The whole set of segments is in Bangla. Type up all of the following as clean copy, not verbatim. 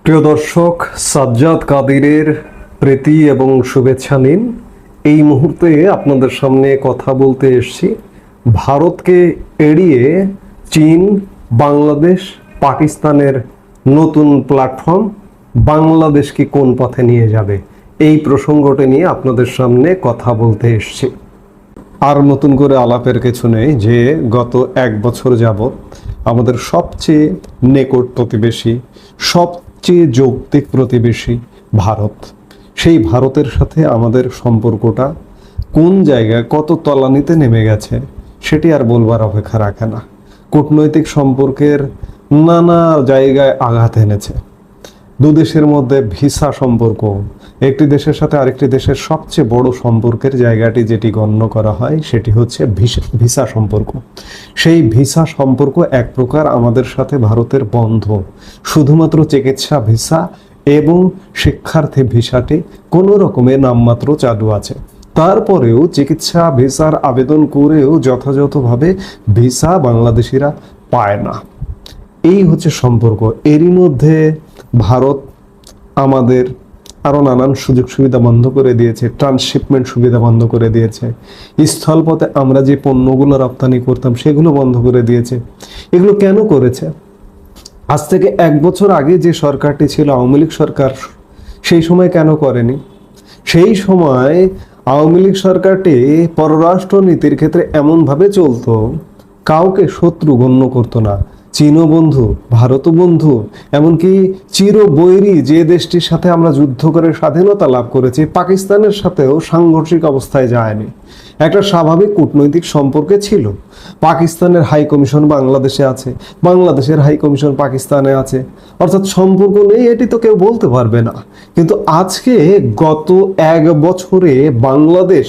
প্রিয় দর্শক, সাজ্জাদ কাদিরের প্রীতি এবং শুভেচ্ছা নিন। এই মুহূর্তে আপনাদের সামনে কথা বলতে এসেছি ভারতকে এড়িয়ে চীন, বাংলাদেশ, পাকিস্তানের নতুন প্ল্যাটফর্ম বাংলাদেশকে কোন পথে নিয়ে যাবে, এই প্রসঙ্গটি নিয়ে আপনাদের সামনে কথা বলতে এসেছি। আর নতুন করে আলাপের কিছু নেই যে গত এক বছর যাবৎ আমাদের সবচেয়ে নিকট প্রতিবেশী, সবচেয়ে যৌক্তিক প্রতিবেশী ভারত, সেই ভারতের সাথে আমাদের সম্পর্কটা কোন জায়গায় কত তলানিতে নেমে গেছে সেটি আর বলবার অপেক্ষা রাখে না। কূটনৈতিক সম্পর্কের নানা জায়গায় আঘাত এনেছে। দু দেশের মধ্যে ভিসা সম্পর্ক, একটি দেশের সাথে আরেকটি দেশের সবচেয়ে বড় সম্পর্কের জায়গাটি যেটি গণ্য করা হয় সেটি হচ্ছে ভিসা সম্পর্ক। সেই ভিসা সম্পর্ক এক প্রকার আমাদের সাথে ভারতের বন্ধ। শুধুমাত্র চিকিৎসা ভিসা এবং শিক্ষার্থী ভিসাটি কোনো রকমের নামমাত্র চালু আছে। তারপরেও চিকিৎসা ভিসার আবেদন করেও যথাযথভাবে ভিসা বাংলাদেশিরা পায় না। এই হচ্ছে সম্পর্ক। এরই মধ্যে ভারত আমাদের আরো নানান সুযোগ সুবিধা বন্ধ করে দিয়েছে, ট্রান্সশিপমেন্ট সুবিধা বন্ধ করে দিয়েছে, স্থলপথে আমরা যে পণ্যগুলো রপ্তানি করতাম সেগুলো বন্ধ করে দিয়েছে। এগুলো কেন করেছে? আজ থেকে এক বছর আগে যে সরকারটি ছিল আওয়ামী লীগ সরকার, সেই সময় কেন করেনি? সেই সময় আওয়ামী লীগ সরকারটি পররাষ্ট্র নীতির ক্ষেত্রে এমনভাবে চলতো, কাউকে শত্রু গণ্য করতো না। চীনও বন্ধু, ভারতও বন্ধু, এমনকি চির বৈরী যে দেশটির সাথে আমরা যুদ্ধ করে স্বাধীনতা লাভ করেছি, পাকিস্তানের সাথেও সাংঘর্ষিক অবস্থায় যায়নি। একটা স্বাভাবিক কূটনৈতিক সম্পর্কে ছিল। পাকিস্তানের হাই কমিশন বাংলাদেশে আছে, বাংলাদেশের হাই কমিশন পাকিস্তানে আছে, অর্থাৎ সম্পর্ক নেই এটি তো কেউ বলতে পারবে না। কিন্তু আজকে গত এক বছরে বাংলাদেশ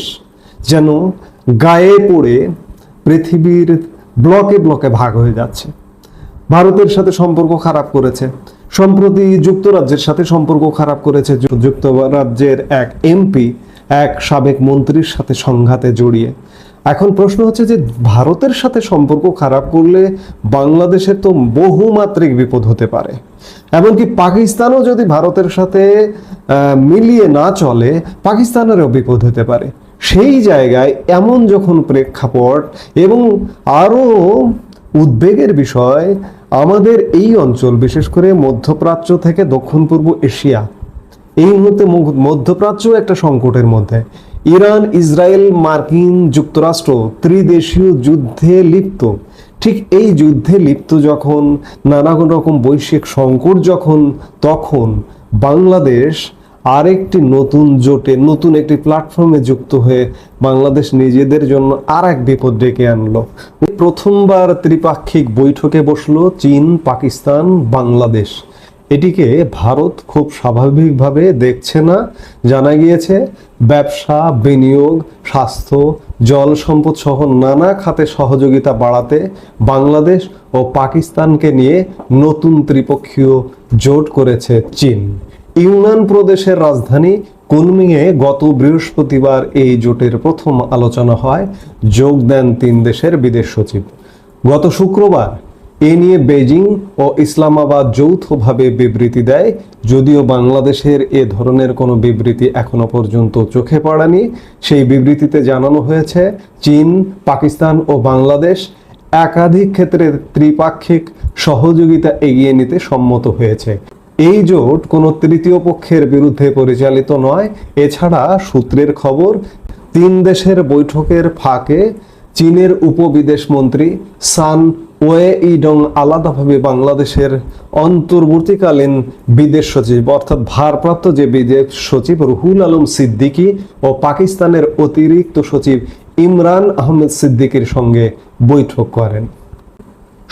যেন গায়ে পড়ে পৃথিবীর ব্লকে ব্লকে ভাগ হয়ে যাচ্ছে। ভারতের সাথে সম্পর্ক খারাপ করেছে, সম্প্রতি যুক্তরাজ্যের সাথে সম্পর্ক খারাপ করেছে। যুক্তরাজ্যের এক এমপি এক সাবেক মন্ত্রীর সাথে সংঘাতে জড়িয়ে। এখন প্রশ্ন হচ্ছে যে ভারতের সাথে সম্পর্ক খারাপ করলে বাংলাদেশের তো বহুমাত্রিক বিপদ হতে পারে। এমনকি পাকিস্তানও যদি ভারতের সাথে মিলিয়ে না চলে, পাকিস্তানেরও বিপদ হতে পারে। সেই জায়গায় এমন যখন প্রেক্ষাপট এবং আরো উদ্বেগের বিষয়, আমাদের এই অঞ্চল বিশেষ করে মধ্যপ্রাচ্য থেকে দক্ষিণ পূর্ব এশিয়া, এই মুহূর্তে মধ্যপ্রাচ্য একটা সংকটের মধ্যে। ইরান, ইসরায়েল, মার্কিন যুক্তরাষ্ট্র ত্রিদেশীয় যুদ্ধে লিপ্ত। ঠিক এই যুদ্ধে লিপ্ত যখন, নানা রকম বৈশ্বিক সংকট যখন, তখন বাংলাদেশ আরেকটি নতুন জোটে, নতুন একটি প্ল্যাটফর্মে যুক্ত হয়ে বাংলাদেশ নিজেদের জন্য আর এক বিপদ ডেকে আনলো। প্রথমবার ত্রিপাক্ষিক বৈঠকে বসলো চীন, পাকিস্তান, বাংলাদেশ। এটিকে ভারত খুব স্বাভাবিকভাবে দেখছে না। জানা গিয়েছে ব্যবসা, বিনিয়োগ, স্বাস্থ্য, জল সম্পদ সহ নানা খাতে সহযোগিতা বাড়াতে বাংলাদেশ ও পাকিস্তানকে নিয়ে নতুন ত্রিপক্ষীয় জোট করেছে চীন। ইউনান প্রদেশের রাজধানী কুনমিংয়ে গত বৃহস্পতিবার এই জোটের প্রথম আলোচনা হয়। যোগ দেন 3 দেশের বিদেশ সচিব। গত শুক্রবার এ নিয়ে বেজিং ও ইসলামাবাদ যৌথভাবে বিবৃতি দেয়। যদিও বাংলাদেশের এ ধরনের কোনো বিবৃতি এখনো পর্যন্ত চোখে পড়েনি। সেই বিবৃতিতে জানানো হয়েছে চীন, পাকিস্তান ও বাংলাদেশ একাধিক ক্ষেত্রে ত্রিপাক্ষিক সহযোগিতা এগিয়ে নিতে সম্মত হয়েছে। এই জোট কোনো তৃতীয় পক্ষের বিরুদ্ধে পরিচালিত নয়। এছাড়া সূত্রের খবর, 3 দেশের বৈঠকের ফাঁকে চীনের উপবিদেশ মন্ত্রী সান ওয়েইডং আলাদাভাবে বাংলাদেশের অন্তর্বর্তীকালীন বিদেশ সচিব অর্থাৎ ভারপ্রাপ্ত যে বিদেশ সচিব রুহুল আলম সিদ্দিকী ও পাকিস্তানের অতিরিক্ত সচিব ইমরান আহমেদ সিদ্দিকীর সঙ্গে বৈঠক করেন।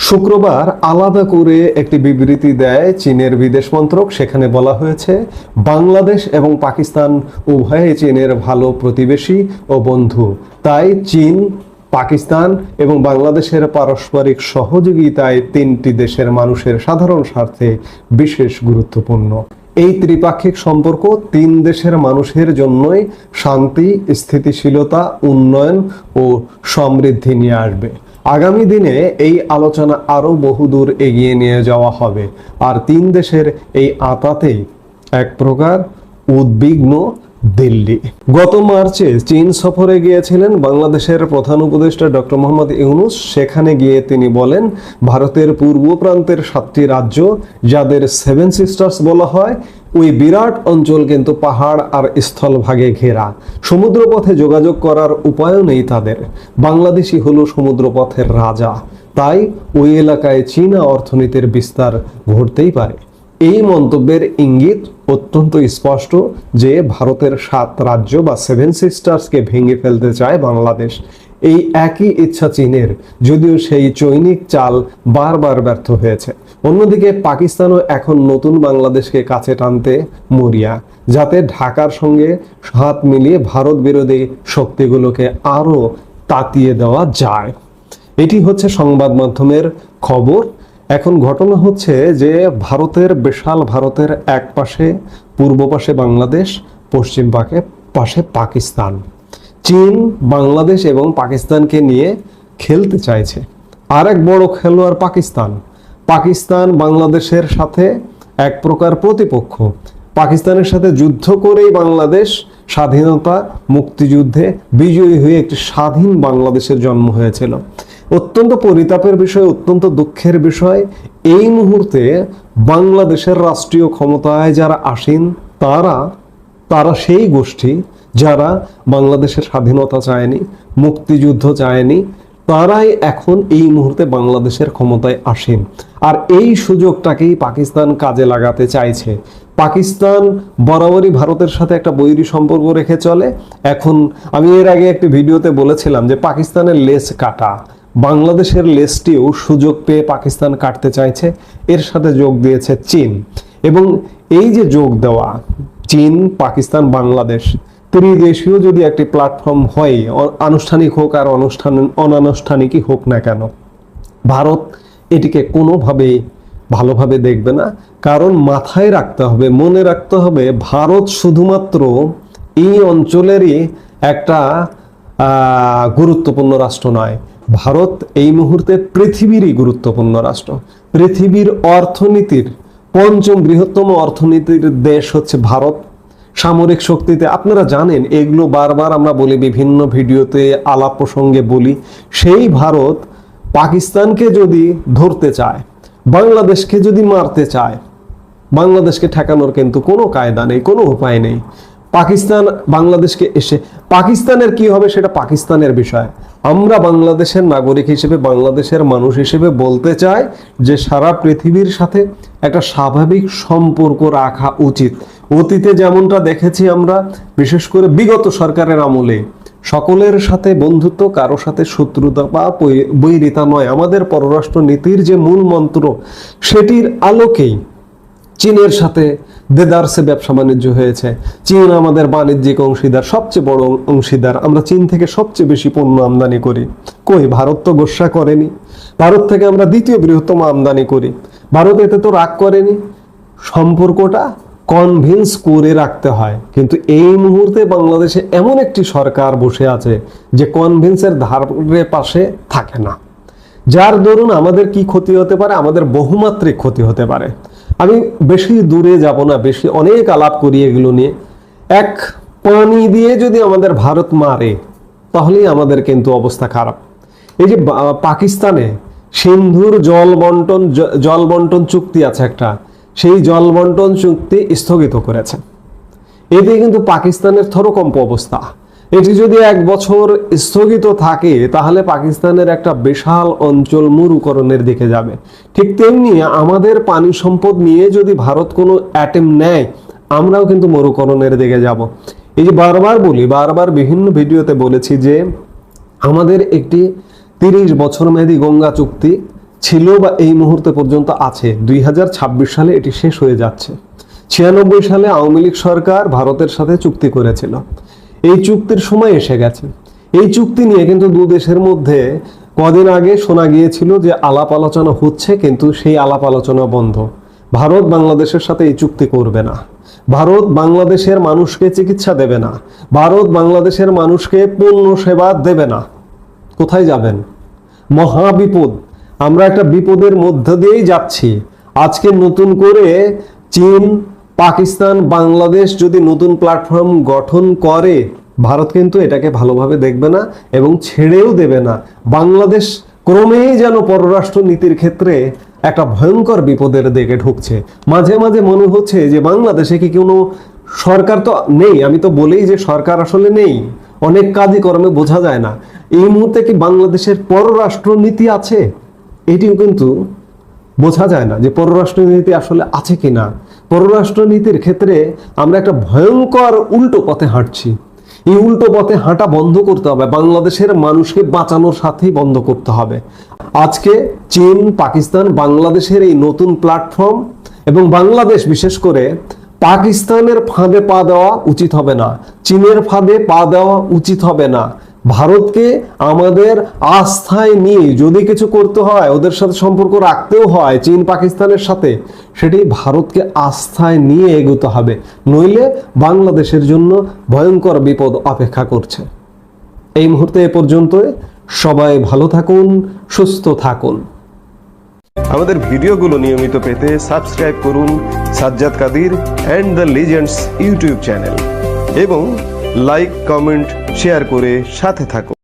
শুক্রবার আলাদা করে একটি বিবৃতি দেয় চীনের বিদেশ মন্ত্রক। সেখানে বলা হয়েছে বাংলাদেশ এবং পাকিস্তান উভয়ে চীনের ভালো প্রতিবেশী ও বন্ধু। তাই চীন, পাকিস্তান এবং বাংলাদেশের পারস্পরিক সহযোগিতায় 3টি দেশের মানুষের সাধারণ স্বার্থে বিশেষ গুরুত্বপূর্ণ। এই ত্রিপাক্ষিক সম্পর্ক 3 দেশের মানুষের জন্যই শান্তি, স্থিতিশীলতা, উন্নয়ন ও সমৃদ্ধি নিয়ে আসবে। আগামী দিনে এই আলোচনা আরো বহুদূর এগিয়ে নিয়ে যাওয়া হবে। আর তিন দেশের এই আঁতাতেই এক প্রকার উদ্বিগ্ন দিল্লি। গত মার্চে চীন সফরে গিয়েছিলেন বাংলাদেশের প্রধান উপদেষ্টা ডক্টর মোহাম্মদ ইউনূস। সেখানে গিয়ে তিনি বলেন, ভারতের পূর্ব প্রান্তের 7টি রাজ্য, যাদের সেভেন সিস্টার্স বলা হয়, ওই বিরাট অঞ্চল কিন্তু পাহাড় আর স্থলভাগে ঘেরা। সমুদ্রপথে যোগাযোগ করার উপায়ও নেই তাদের। বাংলাদেশই হলো সমুদ্রপথের রাজা, তাই ওই এলাকায় চীনা অর্থনীতির বিস্তার ঘটতেই পারে। এই মন্তব্যের ইঙ্গিত অত্যন্ত স্পষ্ট যে ভারতের 7 রাজ্য বা সেভেন সিস্টার্সকে ভেঙে ফেলতে চায় বাংলাদেশ। এই একই ইচ্ছা চীনের, যদিও সেই চৈনিক চাল বারবার ব্যর্থ হয়েছে। অন্যদিকে পাকিস্তানও এখন নতুন বাংলাদেশকে কাছে টানতে মরিয়া, যাতে ঢাকার সঙ্গে হাত মিলিয়ে ভারত বিরোধী শক্তিগুলোকে আরো তাতিয়ে দেওয়া যায়। এটি হচ্ছে সংবাদ মাধ্যমের খবর। এখন ঘটনা হচ্ছে যে ভারতের এক পাশে পূর্ব পাশে বাংলাদেশ, পশ্চিম পাশে পাকিস্তান। চীন বাংলাদেশ এবং পাকিস্তানকে নিয়ে খেলতে চাইছে। আর এক বড় খেলোয়াড় পাকিস্তান বাংলাদেশের সাথে এক প্রকার প্রতিপক্ষ। পাকিস্তানের সাথে যুদ্ধ করেই বাংলাদেশ স্বাধীনতা মুক্তিযুদ্ধে বিজয়ী হয়ে একটি স্বাধীন বাংলাদেশের জন্ম হয়েছিল। অত্যন্ত পরিতাপের বিষয়, অত্যন্ত দুঃখের বিষয়, এই মুহূর্তে বাংলাদেশের রাষ্ট্রীয় ক্ষমতায় যারা আসীন তারা সেই গোষ্ঠী যারা বাংলাদেশের স্বাধীনতা চায়নি, মুক্তিযুদ্ধ চায়নি, তারাই এখন এই মুহূর্তে বাংলাদেশের ক্ষমতায় আসীন। আর এই সুযোগটাকেই পাকিস্তান কাজে লাগাতে চাইছে। পাকিস্তান বরাবরই ভারতের সাথে একটা বৈরী সম্পর্ক রেখে চলে। এখন আমি এর আগে একটি ভিডিওতে বলেছিলাম যে পাকিস্তানের লেজ কাটা, বাংলাদেশের লেজটিও সুযোগ পেয়ে পাকিস্তান কাটতে চাইছে। এর সাথে যোগ দিয়েছে চীন। এবং এই যে যোগ দেওয়া চীন, পাকিস্তান, বাংলাদেশ ত্রিদেশীয় যদি একটি প্ল্যাটফর্ম হয়, আনুষ্ঠানিক হোক আর অনানুষ্ঠানিকই হোক না কেন, ভারত এটিকে কোনোভাবেই ভালোভাবে দেখবে না। কারণ মাথায় রাখতে হবে, মনে রাখতে হবে, ভারত শুধুমাত্র এই অঞ্চলেরই একটা গুরুত্বপূর্ণ রাষ্ট্র নয়। ভারত এই মুহূর্তে পৃথিবীরই গুরুত্বপূর্ণ রাষ্ট্র। পৃথিবীর অর্থনীতির 5ম বৃহত্তম অর্থনীতির দেশ হচ্ছে ভারত। সামরিক শক্তিতে আপনারা জানেন, এগুলো বারবার আমরা বলি, বিভিন্ন ভিডিওতে আলাপ প্রসঙ্গে বলি। সেই ভারত পাকিস্তানকে যদি ধরতে চায়, বাংলাদেশকে যদি মারতে চায়, বাংলাদেশকে ঠেকানোর কিন্তু কোনো কায়দা নেই, কোনো উপায় নেই। পাকিস্তান বাংলাদেশকে এসে পাকিস্তানের কি হবে সেটা পাকিস্তানের বিষয়। আমরা বাংলাদেশের নাগরিক হিসেবে, বাংলাদেশের মানুষ হিসেবে বলতে চাই যে সারা পৃথিবীর সাথে একটা স্বাভাবিক সম্পর্ক রাখা উচিত। অতীতে যেমনটা দেখেছি আমরা, বিশেষ করে বিগত সরকারের আমলে, সকলের সাথে বন্ধুত্ব, কারো সাথে শত্রুতা বা বৈরিতা নয়। আমাদের পররাষ্ট্র নীতির যে মূল মন্ত্র, সেটির আলোকেই চীনের সাথে দেদারসে ব্যবসা বাণিজ্য হয়েছে। চীন আমাদের বাণিজ্যিক অংশীদার, সবচেয়ে বড় অংশীদার। আমরা চীন থেকে সবচেয়ে বেশি পণ্য আমদানি করি। কই, ভারত তো গোস্বা করেনি। ভারত থেকে আমরা 2য় বৃহত্তম আমদানি করি। ভারত এতে তো রাগ করেনি। সম্পর্কটা কনভিন্স করে রাখতে হয়। কিন্তু এই মুহূর্তে বাংলাদেশে এমন একটি সরকার বসে আছে যে কনভিন্সের ধারে পাশে থাকে না, যার দরুন আমাদের কি ক্ষতি হতে পারে, আমাদের বহুমাত্রিক ক্ষতি হতে পারে। আমি বেশি দূরে যাব না, অনেক আলাপ করি এগুলো নিয়ে। এক পানি দিয়ে যদি আমাদের ভারত মারে, তাহলেই আমাদের কিন্তু অবস্থা খারাপ। এই যে পাকিস্তানে সিন্ধুর জল বন্টন চুক্তি আছে একটা, সেই জল বন্টন চুক্তি স্থগিত করেছে। এতে কিন্তু পাকিস্তানের থরকম্প অবস্থা। এটি যদি 1 বছর স্থগিত থাকে, তাহলে পাকিস্তানের একটা বিশাল অঞ্চল মরুকরণের দিকে যাবে। ঠিক তেমনি আমাদের পানি সম্পদ নিয়ে যদি ভারত কোনো অ্যাটেম্প নেয়, আমরাও কিন্তু মরুকরণের দিকে যাব। এই যে বারবার বিভিন্ন ভিডিওতে বলেছি যে আমাদের একটি 30 বছর মেয়াদী গঙ্গা চুক্তি ছিল বা এই মুহূর্তে পর্যন্ত আছে। 2026 সালে এটি শেষ হয়ে যাচ্ছে। 96 সালে আওয়ামী লীগ সরকার ভারতের সাথে চুক্তি করেছিল। এই চুক্তির সময় এসে গেছে। এই চুক্তি নিয়ে কিন্তু দু দেশের মধ্যে কদিন আগে শোনা গিয়েছিল যে আলাপ আলোচনা হচ্ছে, কিন্তু সেই আলাপ আলোচনা বন্ধ। ভারত বাংলাদেশের সাথে এই চুক্তি করবে না। ভারত বাংলাদেশের মানুষকে চিকিৎসা দেবে না। ভারত বাংলাদেশের মানুষকে পণ্য সেবা দেবে না। কোথায় যাবেন? মহাবিপদ। আমরা একটা বিপদের মধ্য দিয়েই যাচ্ছি। আজকে নতুন করে চীন, পাকিস্তান, বাংলাদেশ যদি নতুন প্ল্যাটফর্ম গঠন করে, ভারত কিন্তু এটাকে ভালোভাবে দেখবে না এবং ছেড়েও দেবে না। বাংলাদেশ ক্রমেই যেন পররাষ্ট্র নীতির ক্ষেত্রে একটা ভয়ঙ্কর বিপদের দিকে ঢুকছে। মাঝে মাঝে মনে হচ্ছে যে বাংলাদেশে কি কোনো সরকার তো নেই। আমি তো বলেই যে সরকার আসলে নেই, অনেক কাজই কর্মে বোঝা যায় না। এই মুহূর্তে কি বাংলাদেশের পররাষ্ট্র নীতি আছে? এটিও কিন্তু বোঝা যায় না যে পররাষ্ট্র নীতি আসলে আছে কিনা। পররাষ্ট্র নীতির ক্ষেত্রে আমরা একটা ভয়ঙ্কর উল্টো পথে হাঁটছি। এই উল্টো পথে হাঁটা বন্ধ করতে হবে, বাংলাদেশের মানুষকে বাঁচানোর সাথেই বন্ধ করতে হবে। আজকে চীন, পাকিস্তান, বাংলাদেশের এই নতুন প্ল্যাটফর্ম এবং বাংলাদেশ বিশেষ করে পাকিস্তানের ফাঁদে পা দেওয়া উচিত হবে না, চীনের ফাঁদে পা দেওয়া উচিত হবে না। ভারতকে আমাদের আস্থায় নিয়ে যদি কিছু করতে হয়, ওদের সাথে সম্পর্ক রাখতেও হয় চীন পাকিস্তানের সাথে, সেটি ভারতকে আস্থায় নিয়ে এগোতে হবে, নইলে বাংলাদেশের জন্য ভয়ঙ্কর বিপদ অপেক্ষা করছে। এই মুহূর্তে এ পর্যন্ত। সবাই ভালো থাকুন, সুস্থ থাকুন। আমাদের ভিডিওগুলো নিয়মিত পেতে সাবস্ক্রাইব করুন Sajjad Kadir and the legends YouTube channel এবং লাইক, কমেন্ট, শেয়ার করে সাথে থাকুন।